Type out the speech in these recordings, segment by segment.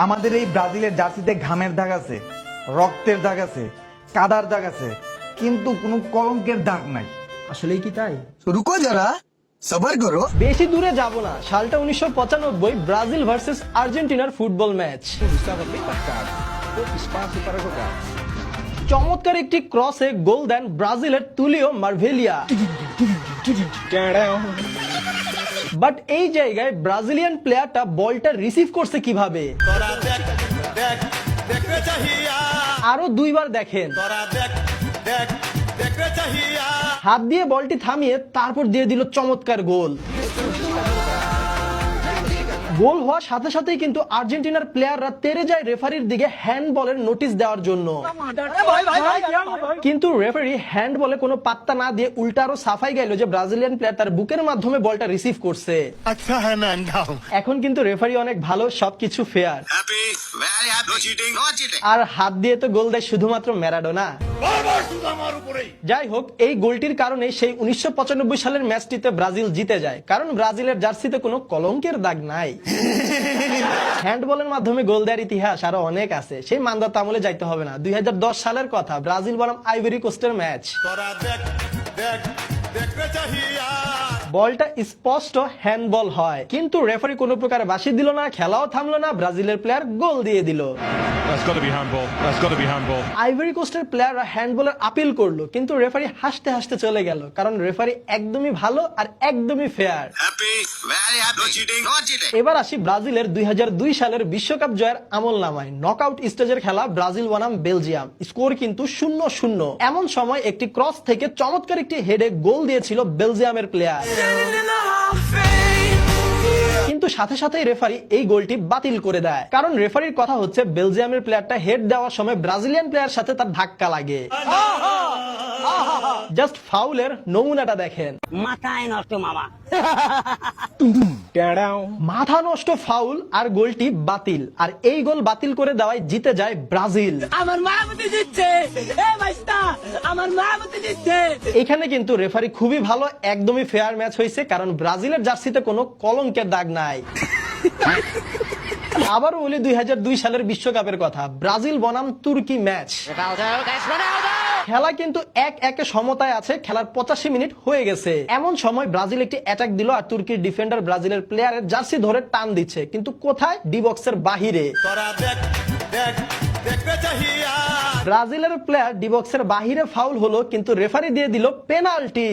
আমাদের এই ব্রাজিলের জার্সিতে ঘামের দাগ আছে, রক্তের দাগ আছে, কাদার দাগ আছে, কিন্তু কোনো কলঙ্কের দাগ নাই। আসলেই কি তাই? रुको जरा सबर करो। বেশি দূরে যাব না, সালটা 1995, ব্রাজিল ভার্সেস আর্জেন্টিনার ফুটবল ম্যাচ। চমৎকার একটি ক্রসে গোল দেন ব্রাজিলের তুলিও মার্ভেলিয়া। বাট এই জায়গায় ব্রাজিলিয়ান প্লেয়ারটা বলটা রিসিভ করছে কিভাবে? আরো দুইবার দেখেন। হাত দিয়ে বলটি থামিয়ে তারপর দিয়ে দিল চমৎকার গোল। গোল হওয়ার সাথে সাথেই কিন্তু আর্জেন্টিনার প্লেয়াররা তেড়ে যায় রেফারির দিকে হ্যান্ডবলের নোটিশ দেওয়ার জন্য, কিন্তু রেফারি হ্যান্ডবলে কোনো পাত্তা না দিয়ে উল্টা আরো সাফাই গেল যে ব্রাজিলিয়ান প্লেয়ার তার বুকের মাধ্যমে বলটা রিসিভ করছে। এখন কিন্তু রেফারি অনেক ভালো, সবকিছু ফেয়ার। আর হাত দিয়ে তো গোল দেয় শুধুমাত্র ম্যারাডোনা। যাই হোক, এই গোলটির কারণে সেই 1995 সালের ম্যাচটিতে ব্রাজিল জিতে যায়, কারণ ব্রাজিলের জার্সিতে কোনো কলঙ্কের দাগ নাই। হ্যান্ডবলের মাধ্যমে গোল দেওয়ার ইতিহাস আরো অনেক আছে, সেই মান্দাতা আমলে যাইতে হবে না। 2010 সালের কথা, ব্রাজিল বনাম আইভরি কোস্টের ম্যাচ। বলটা স্পষ্ট হ্যান্ডবল হয়, কিন্তু রেফারি কোনো প্রকার বাঁশি দিল না, খেলাও থামলো না, ব্রাজিলের প্লেয়ার গোল দিয়ে দিল। আইভরি কোস্টের প্লেয়াররা হ্যান্ডবলের আপিল করলো, কিন্তু রেফারি হাসতে হাসতে চলে গেল, কারণ রেফারি একদমই ভালো আর একদমই ফেয়ার। এবার আসি ব্রাজিলের 2002 সালের বিশ্বকাপ জয়ের আমল নামায়। নকআউট স্টেজের খেলা, ব্রাজিল বনাম বেলজিয়াম, স্কোর কিন্তু 0-0। এমন সময় একটি ক্রস থেকে চমৎকার একটি হেডে গোল দিয়েছিল বেলজিয়ামের প্লেয়ার, কিন্তু সাথে সাথেই রেফারি এই গোলটি বাতিল করে দেয়, কারণ রেফারির কথা হচ্ছে বেলজিয়ামের প্লেয়ারটা হেড দেওয়ার সময় ব্রাজিলিয়ান প্লেয়ার সাথে তার ধাক্কা লাগে। জাস্ট ফাউলের নমুনাটা দেখেন। মাথায় নষ্ট মামা। মাথা নষ্ট ফাউল, আর গোলটি বাতিল। আর এই গোল বাতিল করে দেওয়ায় জিতে যায় ব্রাজিল। আমার মা মতে দিচ্ছে, এ ভাইস্তা আমার মা মতে দিচ্ছে। এখানে কিন্তু রেফারি খুবই ভালো, একদমই ফেয়ার ম্যাচ হয়েছে, কারণ ব্রাজিলের জার্সিতে কোনো কলঙ্কের দাগ নাই। আবারও বলি 2002 সালের বিশ্বকাপের কথা, ব্রাজিল বনাম তুর্কি ম্যাচ। খেলা কিন্তু 1-1 সমতায় আছে, খেলার 85 মিনিট হয়ে গেছে। এমন সময় ব্রাজিল একটি অ্যাটাক দিল, আর তুর্কির ডিফেন্ডার ব্রাজিলের প্লেয়ারের জার্সি ধরে টান দিচ্ছে, কিন্তু কোথায়? ডি বক্সের বাহিরে। ব্রাজিলের প্লেয়ার ডি বক্সের বাহিরে ফাউল হলো, কিন্তু রেফারি দিয়ে দিল পেনাল্টি।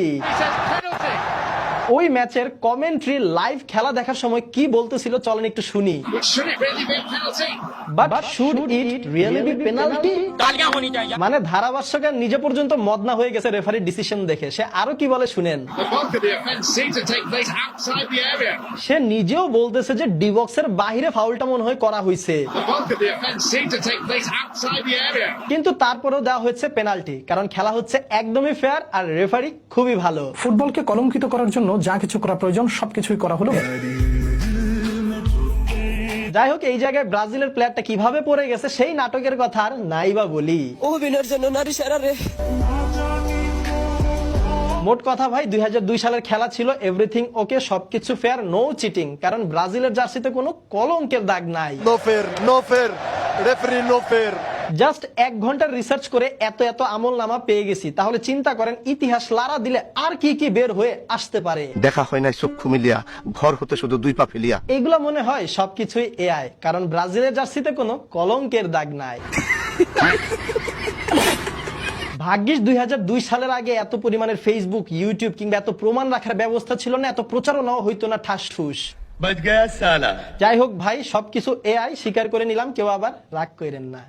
ওই ম্যাচের কমেন্ট্রি লাইভ খেলা দেখার সময় কি বলতেছিল চলেন একটু শুনি। But should it really be penalty? মানে ধারাভাষ্যকার নিজে পর্যন্ত মদনা হয়ে গেছে রেফারির ডিসিশন দেখে। সে আরো কি বলে শুনেন। সে নিজেও বলতেছে যে ডি বক্সের বাহিরে ফাউলটা মনে হয় করা হয়েছে, কিন্তু তারপরেও দেওয়া হয়েছে পেনাল্টি, কারণ খেলা হচ্ছে একদমই ফেয়ার আর রেফারি খুবই ভালো। ফুটবলকে কলঙ্কিত করার জন্য যা কিছু করা প্রয়োজন সবকিছুই করা হলো। যাই হোক, এই জায়গায় ব্রাজিলের প্লেয়ারটা কিভাবে পড়ে গেছে সেই নাটকের কথা আর নাই বা বলি। অভিনয়ের জন্য নারী সেরা রে। মোট কথা ভাই, 2002 সালের খেলা ছিল এভরিথিং ওকে, সবকিছু ফেয়ার, নো চিটিং, কারণ ব্রাজিলের জার্সিতে কোনো কলঙ্কের দাগ নাই। नो फेर रेफरी नो फेर। জাস্ট 1 ঘন্টার রিসার্চ করে এত আমল নামা পেয়ে গেছি, তাহলে চিন্তা করেন ইতিহাস লারা দিলে আর কি কি বের হয়ে আসতে পারে। দেখা হয় নাই চক্ষু মিলিয়া, ভর হতে শুধু 2 পা ফেলিয়া। এগুলা মনে হয় সবকিছুই এআই, কারণ ব্রাজিলের জার্সিতে কোনো কলঙ্কের দাগ নাই। ভাগ্যিস 2002 সালের আগে এত পরিমাণের ফেসবুক, ইউটিউব কিংবা এত প্রমাণ রাখার ব্যবস্থা ছিল না, এত প্রচারণাও হইতো না ঠাস ঠুস। যাই হোক ভাই, সবকিছু এআই, স্বীকার করে নিলাম, কেউ আবার রাগ করেন না।